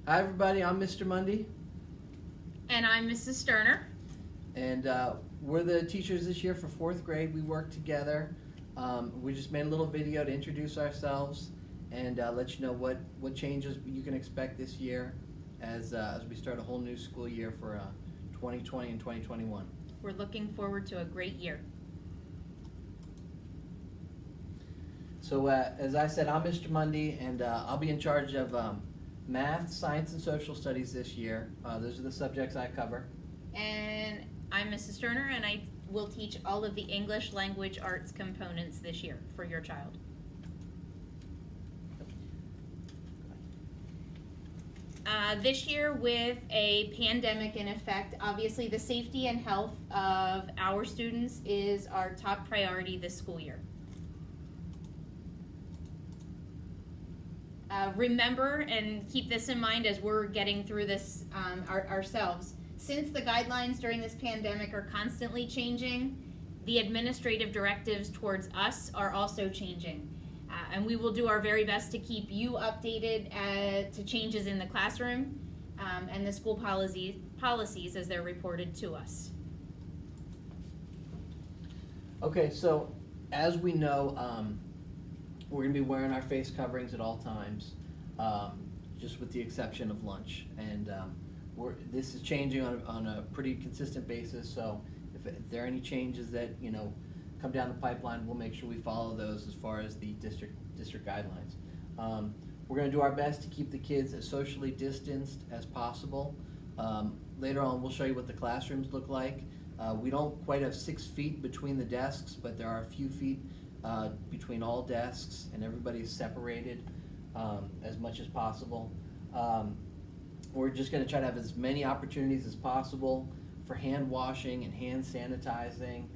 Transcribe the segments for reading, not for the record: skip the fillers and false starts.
Hi everybody, I'm Mr. Mundy, And I'm Mrs. Sterner. and we're the teachers this year for 4th grade. We work together. We just made a little video to introduce ourselves and let you know what changes you can expect this year as we start a whole new school year for 2020 and 2021. We're looking forward to a great year. So as I said, I'm Mr. Mundy, and I'll be in charge of math, science, and social studies this year. Those are the subjects I cover. And I'm Mrs. Sterner, and I will teach all of the English language arts components this year for your child. This year, with a pandemic in effect, obviously the safety and health of our students is our top priority this school year. Remember and keep this in mind as we're getting through this ourselves. Since the guidelines during this pandemic are constantly changing, the administrative directives towards us are also changing. And we will do our very best to keep you updated to changes in the classroom and the school policies as they're reported to us. Okay, so as we know, we're going to be wearing our face coverings at all times, just with the exception of lunch. And this is changing on a pretty consistent basis, so if there are any changes that, come down the pipeline, we'll make sure we follow those as far as the district guidelines. We're going to do our best to keep the kids as socially distanced as possible. Later on, we'll show you what the classrooms look like. We don't quite have 6 feet between the desks, but there are a few feet between all desks, and everybody's separated as much as possible. We're just going to try to have as many opportunities as possible for hand washing and hand sanitizing.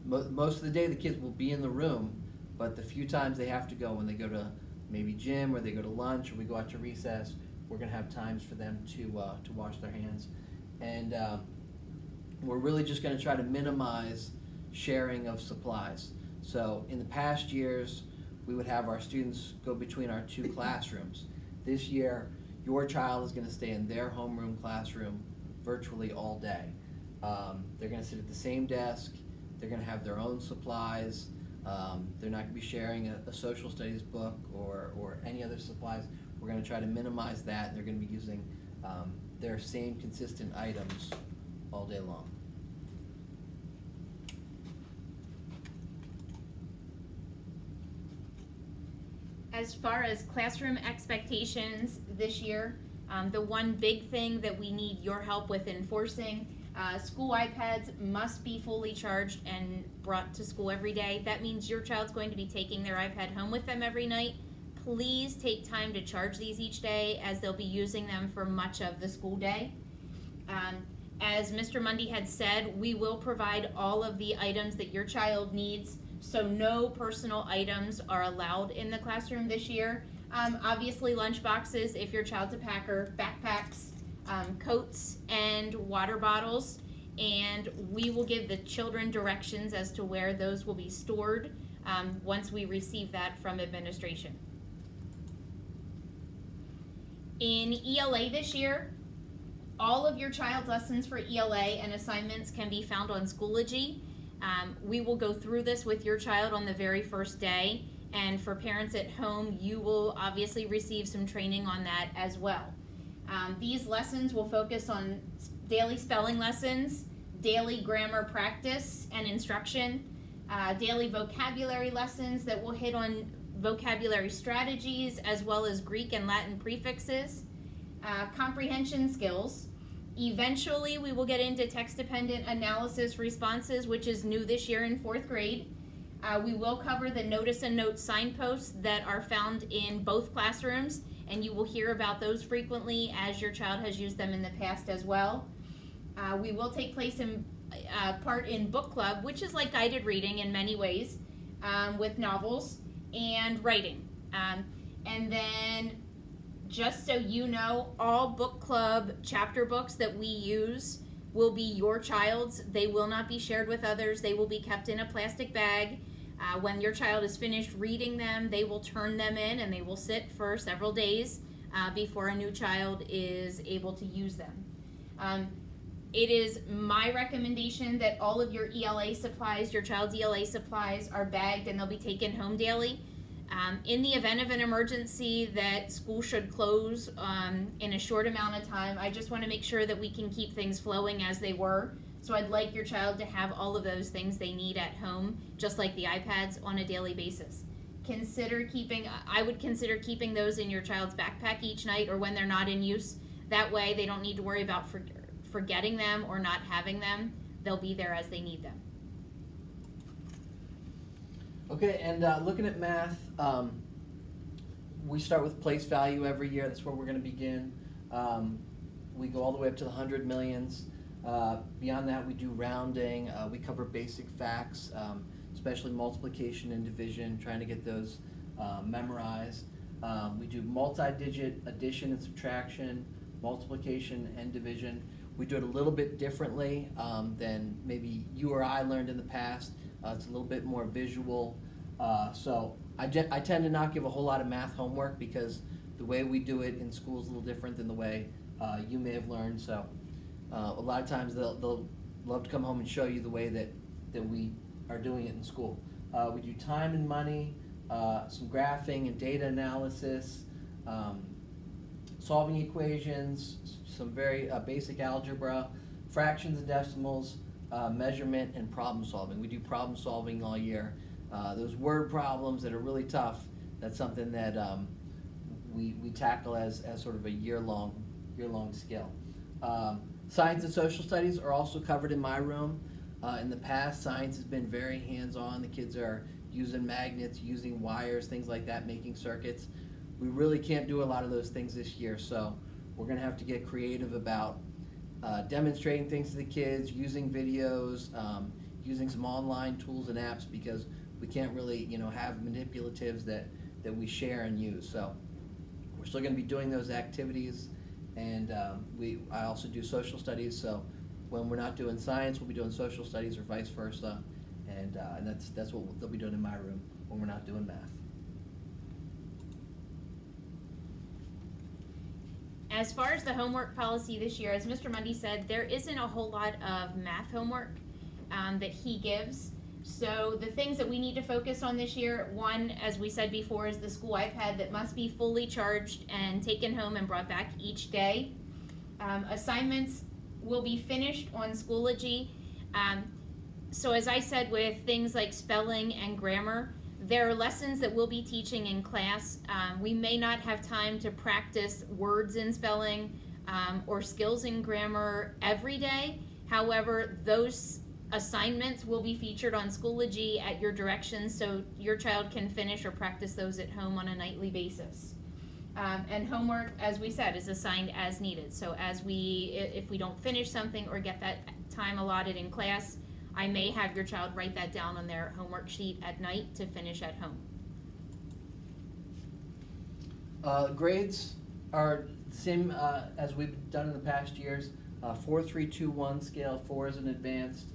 Most of the day the kids will be in the room, but the few times they have to go, when they go to maybe gym or they go to lunch or we go out to recess, we're going to have times for them to wash their hands. And we're really just going to try to minimize sharing of supplies. So in the past years, we would have our students go between our 2 classrooms. This year, your child is going to stay in their homeroom classroom virtually all day. They're going to sit at the same desk. They're going to have their own supplies. They're not going to be sharing a social studies book or any other supplies. We're going to try to minimize that, and they're going to be using their same consistent items all day long. As far as classroom expectations this year, the one big thing that we need your help with enforcing, school iPads must be fully charged and brought to school every day. That means your child's going to be taking their iPad home with them every night. Please take time to charge these each day, as they'll be using them for much of the school day. As Mr. Mundy had said, we will provide all of the items that your child needs, so no personal items are allowed in the classroom this year. Obviously lunch boxes if your child's a packer, backpacks, coats, and water bottles, and we will give the children directions as to where those will be stored once we receive that from administration. In ELA this year, all of your child's lessons for ELA and assignments can be found on Schoology. We will go through this with your child on the very first day, and for parents at home, you will obviously receive some training on that as well. These lessons will focus on daily spelling lessons, daily grammar practice and instruction, daily vocabulary lessons that will hit on vocabulary strategies as well as Greek and Latin prefixes, comprehension skills. Eventually, we will get into text-dependent analysis responses, which is new this year in 4th grade. We will cover the notice and note signposts that are found in both classrooms, and you will hear about those frequently as your child has used them in the past as well. We will take part in book club, which is like guided reading in many ways, with novels and writing. And then, just so you know, all book club chapter books that we use will be your child's. They will not be shared with others. They will be kept in a plastic bag. When your child is finished reading them, they will turn them in and they will sit for several days before a new child is able to use them. It is my recommendation that all of your ELA supplies, your child's ELA supplies, are bagged and they'll be taken home daily. In the event of an emergency that school should close in a short amount of time, I just want to make sure that we can keep things flowing as they were. So I'd like your child to have all of those things they need at home, just like the iPads, on a daily basis. I would consider keeping those in your child's backpack each night or when they're not in use. That way they don't need to worry about forgetting them or not having them. They'll be there as they need them. Okay, and looking at math, we start with place value every year. That's where we're going to begin. We go all the way up to the 100 millions. Beyond that, we do rounding. We cover basic facts, especially multiplication and division, trying to get those memorized. We do multi-digit addition and subtraction, multiplication and division. We do it a little bit differently than maybe you or I learned in the past. It's a little bit more visual. So I tend to not give a whole lot of math homework because the way we do it in school is a little different than the way you may have learned. So a lot of times they'll love to come home and show you the way that we are doing it in school. We do time and money, some graphing and data analysis, solving equations, some very basic algebra, fractions and decimals, measurement, and problem solving. We do problem solving all year. Those word problems that are really tough, that's something that we tackle as sort of a year-long skill. Science and social studies are also covered in my room. In the past, science has been very hands-on. The kids are using magnets, using wires, things like that, making circuits. We really can't do a lot of those things this year, so we're going to have to get creative about demonstrating things to the kids, using videos, using some online tools and apps, because we can't really, have manipulatives that we share and use. So we're still going to be doing those activities, and I also do social studies. So when we're not doing science, we'll be doing social studies or vice versa, and that's what they'll be doing in my room when we're not doing math. As far as the homework policy this year, as Mr. Mundy said, there isn't a whole lot of math homework that he gives. So the things that we need to focus on this year, one, as we said before, is the school iPad that must be fully charged and taken home and brought back each day. Assignments will be finished on Schoology. So as I said, with things like spelling and grammar, there are lessons that we'll be teaching in class. We may not have time to practice words in spelling or skills in grammar every day. However, those assignments will be featured on Schoology at your direction, so your child can finish or practice those at home on a nightly basis. And homework, as we said, is assigned as needed. So if we don't finish something or get that time allotted in class, I may have your child write that down on their homework sheet at night to finish at home. Grades are the same as we've done in the past years. 4, 3, 2, 1 scale. 4 is an advanced,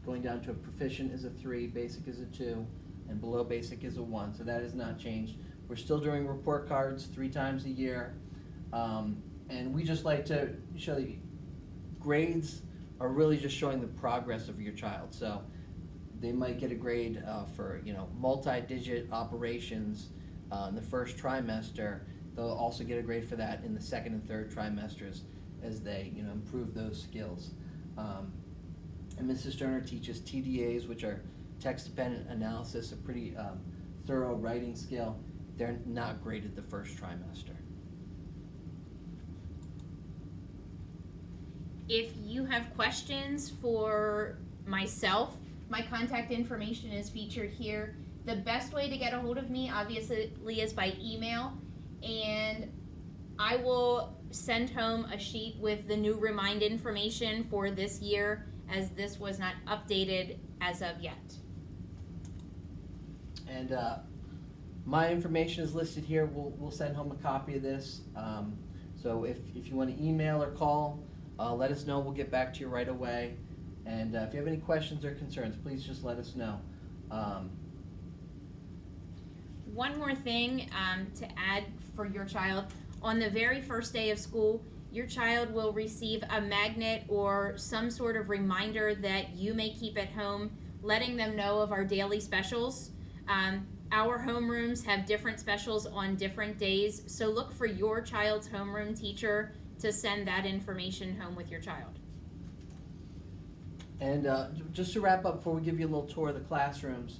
going down to a proficient is a 3, basic is a 2, and below basic is a 1. So that has not changed. We're still doing report cards 3 times a year, and we just like to show that grades are really just showing the progress of your child. So they might get a grade for multi-digit operations in the first trimester. They'll also get a grade for that in the second and third trimesters as they improve those skills. And Mrs. Sterner teaches TDAs, which are text-dependent analysis, a pretty thorough writing skill. They're not graded the first trimester. If you have questions for myself, my contact information is featured here. The best way to get a hold of me, obviously, is by email, and I will send home a sheet with the new Remind information for this year, as this was not updated as of yet. And my information is listed here. We'll send home a copy of this. So if you want to email or call, let us know. We'll get back to you right away. And if you have any questions or concerns, please just let us know. One more thing to add for your child. On the very first day of school, your child will receive a magnet or some sort of reminder that you may keep at home, letting them know of our daily specials. Our homerooms have different specials on different days, so look for your child's homeroom teacher to send that information home with your child. And just to wrap up before we give you a little tour of the classrooms,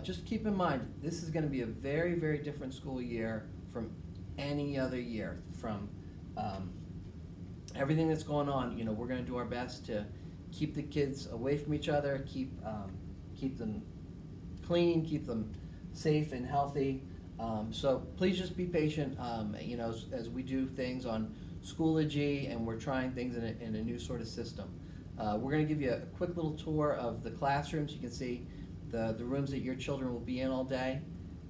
just keep in mind, this is going to be a very, very different school year from any other year. From everything that's going on, you know, we're going to do our best to keep the kids away from each other, keep them clean, keep them safe and healthy. So please just be patient, you know, as we do things on Schoology and we're trying things in a new sort of system. We're going to give you a quick little tour of the classrooms. You can see the rooms that your children will be in all day.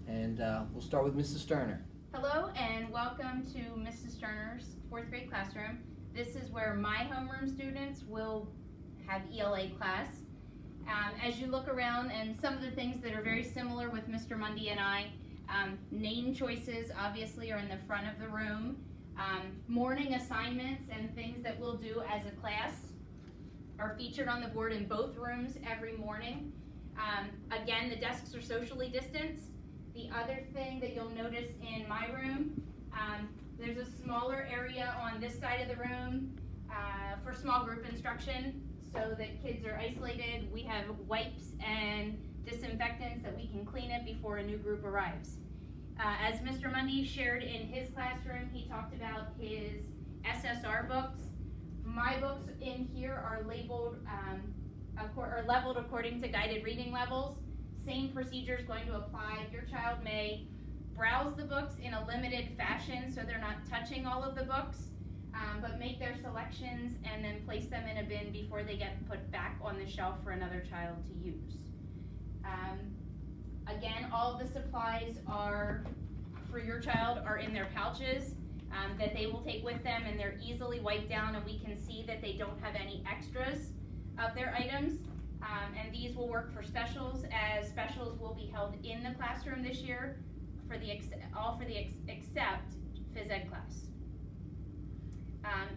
And we'll start with Mrs. Sterner. Hello and welcome to Mrs. Sterner's 4th grade classroom. This is where my homeroom students will have ELA class. As you look around, and some of the things that are very similar with Mr. Mundy and I, name choices obviously are in the front of the room. Morning assignments and things that we'll do as a class are featured on the board in both rooms every morning. Again, the desks are socially distanced. The other thing that you'll notice in my room, there's a smaller area on this side of the room for small group instruction so that kids are isolated. We have wipes and disinfectants that we can clean it before a new group arrives. As Mr. Mundy shared in his classroom, he talked about his SSR books. My books in here are labeled or leveled according to guided reading levels. Same procedure is going to apply. Your child may browse the books in a limited fashion so they're not touching all of the books, but make their selections and then place them in a bin before they get put back on the shelf for another child to use. Again, all of the supplies are for your child are in their pouches that they will take with them, and they're easily wiped down, and we can see that they don't have any extras of their items. And these will work for specials, as specials will be held in the classroom this year for the except phys ed class.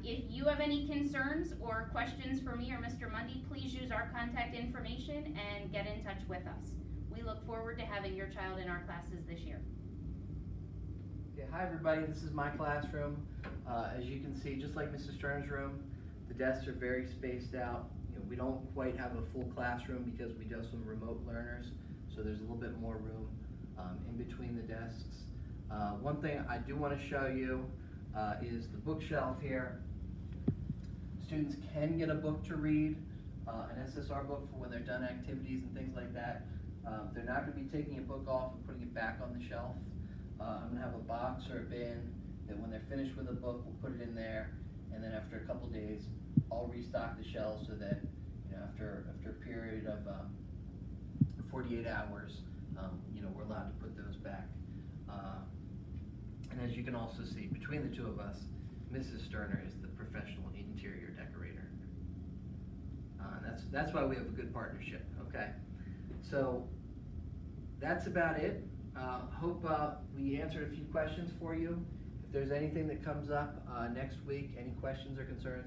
If you have any concerns or questions for me or Mr. Mundy, please use our contact information and get in touch with us. We look forward to having your child in our classes this year. Yeah, hi everybody, this is my classroom. As you can see, just like Mrs. Sterner's room, the desks are very spaced out. You know, we don't quite have a full classroom because we do have some remote learners, so there's a little bit more room in between the desks. One thing I do want to show you is the bookshelf here. Students can get a book to read, an SSR book for when they're done activities and things like that. They're not going to be taking a book off and putting it back on the shelf. I'm going to have a box or a bin that when they're finished with a book, we'll put it in there, and then after a couple days, I'll restock the shelves so that, you know, after a period of 48 hours, you know, we're allowed to put those back. And as you can also see, between the two of us, Mrs. Sterner is the professional interior decorator. That's why we have a good partnership, okay? So that's about it. Hope we answered a few questions for you. If there's anything that comes up next week, any questions or concerns,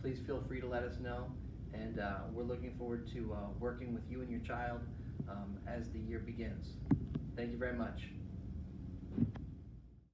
please feel free to let us know. And we're looking forward to working with you and your child as the year begins. Thank you very much.